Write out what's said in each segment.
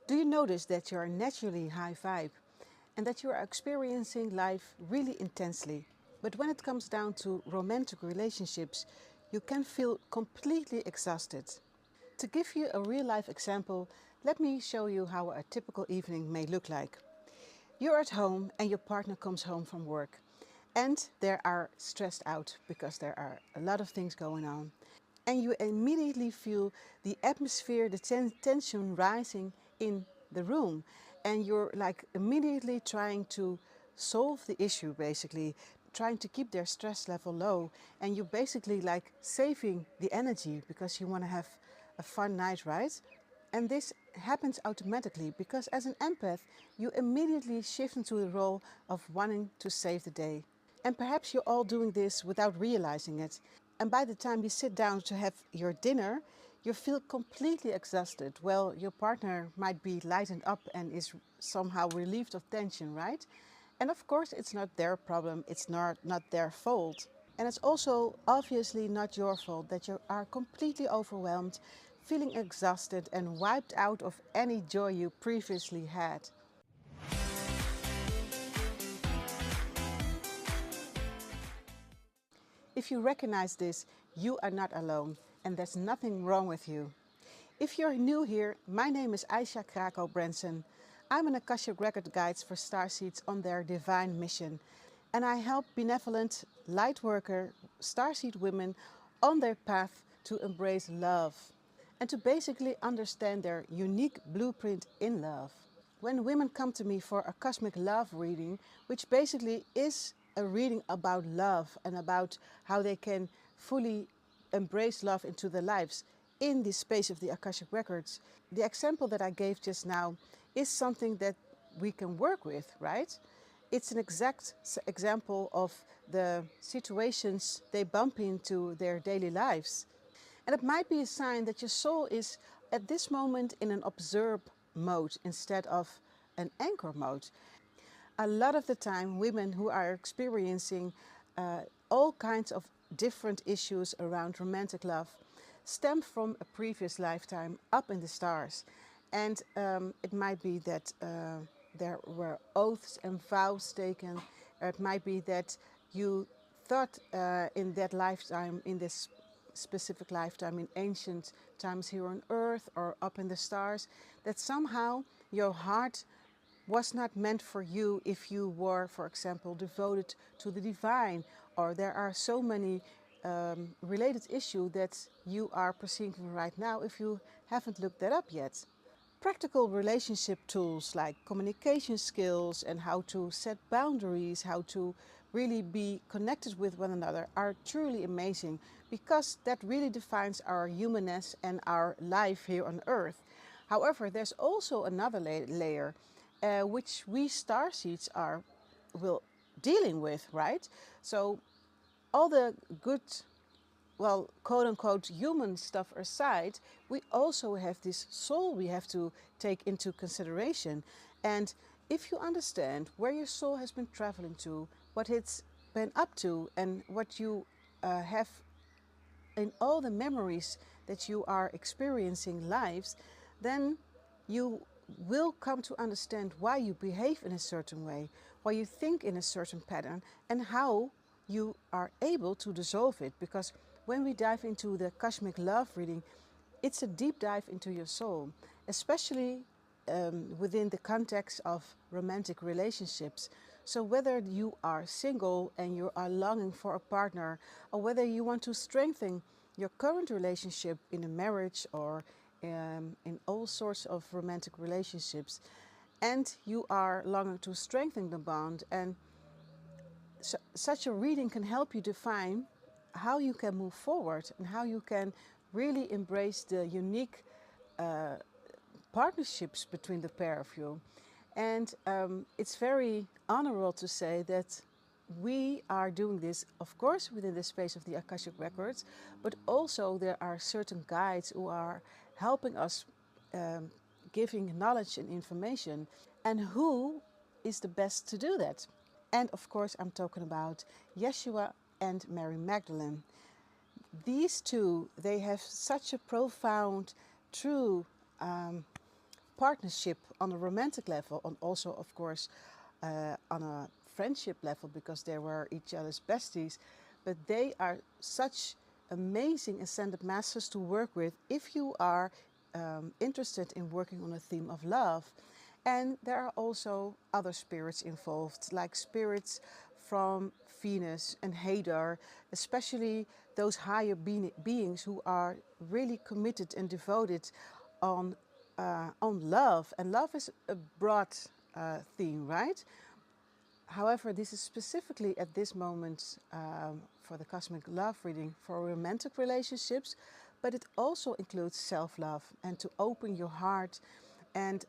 Do you notice that you are naturally high vibe and that you are experiencing life really intensely? But when it comes down to romantic relationships, you can feel completely exhausted. To give you a real life example, let me show you how a typical evening may look like. You're at home and your partner comes home from work and they are stressed out because there are a lot of things going on. And you immediately feel the atmosphere, the tension rising in the room. And you're like immediately trying to solve the issue, basically, trying to keep their stress level low. And you're basically like saving the energy because you want to have a fun night, right? And this happens automatically because as an empath, you immediately shift into the role of wanting to save the day. And perhaps you're all doing this without realizing it. And by the time you sit down to have your dinner, you feel completely exhausted. Well, your partner might be lightened up and is somehow relieved of tension, right? And of course, it's not their problem, it's not their fault. And it's also obviously not your fault that you are completely overwhelmed, feeling exhausted and wiped out of any joy you previously had. If you recognize this, you are not alone and there's nothing wrong with you. If you're new here, my name is Aisha Krako-Branson. I'm an Akashic Records guide for Starseeds on their divine mission. And I help benevolent Lightworker Starseed women on their path to embrace love and to basically understand their unique blueprint in love. When women come to me for a cosmic love reading, which basically is a reading about love and about how they can fully embrace love into their lives in the space of the Akashic Records, the example that I gave just now is something that we can work with, right? It's an exact example of the situations they bump into their daily lives. And it might be a sign that your soul is at this moment in an observe mode instead of an anchor mode. A lot of the time, women who are experiencing all kinds of different issues around romantic love stem from a previous lifetime up in the stars. And it might be that there were oaths and vows taken. Or it might be that you thought in that lifetime, in this specific lifetime, in ancient times here on earth or up in the stars, that somehow your heart was not meant for you if you were, for example, devoted to the divine, or there are so many related issues that you are perceiving right now if you haven't looked that up yet. Practical relationship tools like communication skills and how to set boundaries, how to really be connected with one another are truly amazing because that really defines our humanness and our life here on earth. However, there's also another layer which we starseeds are dealing with, right? So all the good, well, quote unquote human stuff aside, we also have this soul we have to take into consideration. And if you understand where your soul has been traveling to, what it's been up to, and what you have in all the memories that you are experiencing lives, then you will come to understand why you behave in a certain way, why you think in a certain pattern, and how you are able to dissolve it. Because when we dive into the cosmic love reading, it's a deep dive into your soul, especially within the context of romantic relationships. So whether you are single and you are longing for a partner, or whether you want to strengthen your current relationship in a marriage or in all sorts of romantic relationships, and you are longing to strengthen the bond, and such a reading can help you define how you can move forward and how you can really embrace the unique partnerships between the pair of you. And it's very honorable to say that we are doing this, of course, within the space of the Akashic Records, but also there are certain guides who are helping us giving knowledge and information. And who is the best to do that? And of course, I'm talking about Yeshua and Mary Magdalene. These two, they have such a profound, true partnership on a romantic level, and also, of course, on a friendship level, because they were each other's besties. But they are such amazing ascended masters to work with if you are interested in working on a theme of love. And there are also other spirits involved, like spirits from Venus and Hadar, especially those higher beings who are really committed and devoted on love. And love is a broad theme, right? However, this is specifically at this moment for the cosmic love reading for romantic relationships, but it also includes self-love and to open your heart. And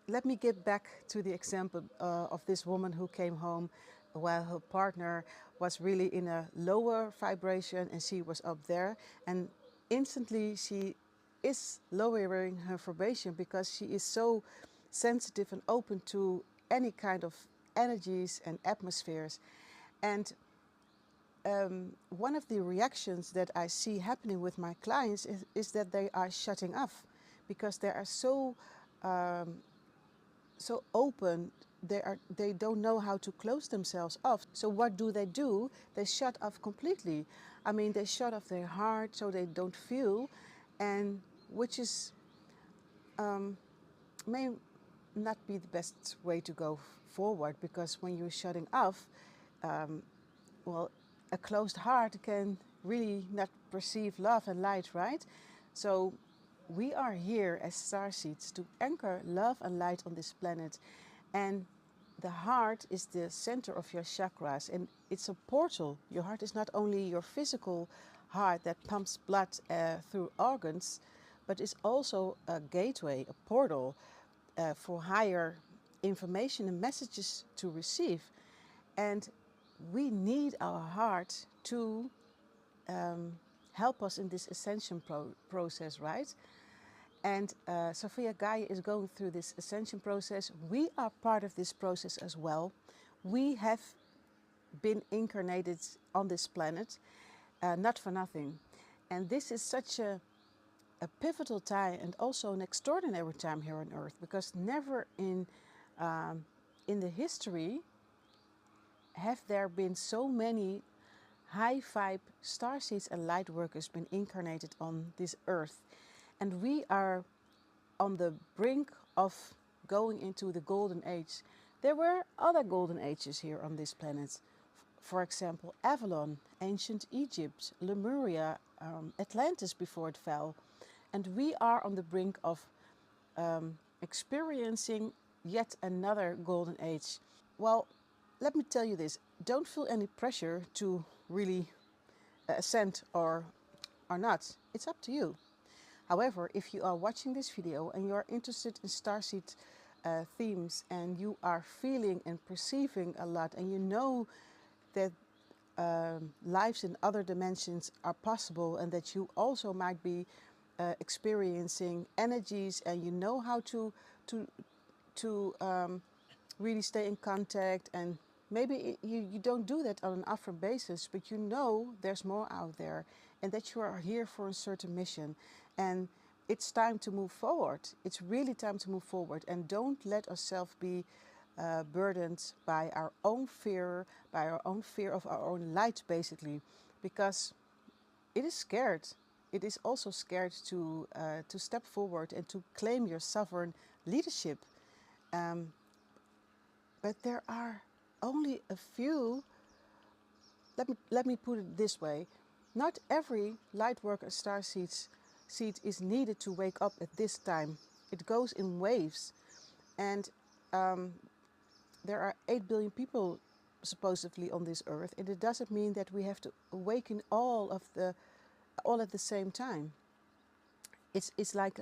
let me get back to the example of this woman who came home while her partner was really in a lower vibration and she was up there. And instantly she is lowering her vibration because she is so sensitive and open to any kind of energies and atmospheres. And one of the reactions that I see happening with my clients is that they are shutting off because they are so so open. They don't know how to close themselves off. So what do? They shut off completely. I mean, they shut off their heart so they don't feel, and which is may not be the best way to go forward, because when you're shutting off, well, a closed heart can really not perceive love and light, right? So we are here as starseeds to anchor love and light on this planet. And the heart is the center of your chakras, and it's a portal. Your heart is not only your physical heart that pumps blood through organs, but it's also a gateway, a portal for higher information and messages to receive. And we need our heart to help us in this ascension process, right? And Sophia Gaia is going through this ascension process. We are part of this process as well. We have been incarnated on this planet, not for nothing. And this is such a pivotal time and also an extraordinary time here on Earth, because never in the history have there been so many high vibe starseeds and lightworkers been incarnated on this Earth. And we are on the brink of going into the golden age. There were other golden ages here on this planet. For example, Avalon, ancient Egypt, Lemuria, Atlantis before it fell. And we are on the brink of experiencing yet another golden age. Well, let me tell you this. Don't feel any pressure to really ascend or not. It's up to you. However, if you are watching this video and you are interested in starseed themes, and you are feeling and perceiving a lot, and you know that lives in other dimensions are possible, and that you also might be experiencing energies, and you know how to really stay in contact, and maybe you don't do that on an often basis, but you know there's more out there, and that you are here for a certain mission. And it's time to move forward. It's really time to move forward. And don't let ourselves be burdened by our own fear, of our own light, basically, because it is scared. It is also scared to step forward and to claim your sovereign leadership. But there are only a few. Let me put it this way: not every lightworker starseed is needed to wake up at this time. It goes in waves, and there are 8 billion people supposedly on this earth, and it doesn't mean that we have to awaken all at the same time. It's like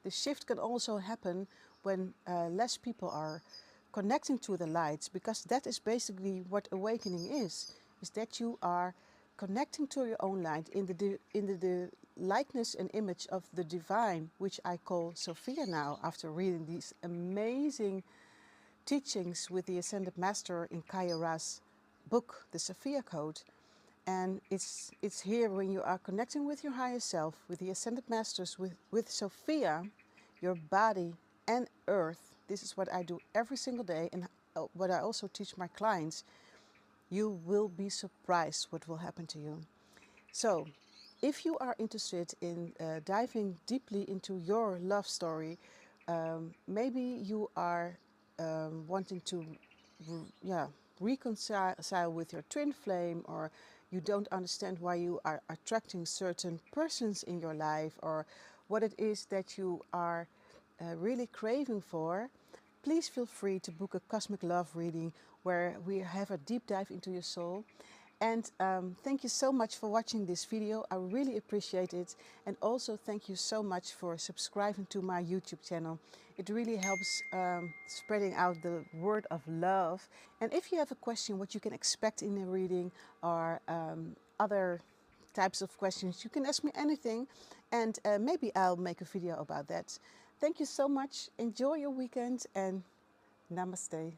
the shift can also happen when less people are connecting to the lights, because that is basically what awakening is that you are connecting to your own light in the likeness and image of the divine, which I call Sophia now, after reading these amazing teachings with the Ascended Master in Kaya Ra's book, The Sophia Code. And it's here when you are connecting with your higher self, with the Ascended Masters, with Sophia, your body and earth. This is what I do every single day, and what I also teach my clients. You will be surprised what will happen to you. So, if you are interested in diving deeply into your love story, maybe you are wanting to reconcile with your twin flame, or you don't understand why you are attracting certain persons in your life, or what it is that you are really craving for, please feel free to book a Cosmic Love reading where we have a deep dive into your soul. And thank you so much for watching this video. I really appreciate it. And also thank you so much for subscribing to my YouTube channel. It really helps spreading out the word of love. And if you have a question, what you can expect in a reading, or other types of questions, you can ask me anything, and maybe I'll make a video about that. Thank you so much. Enjoy your weekend, and namaste.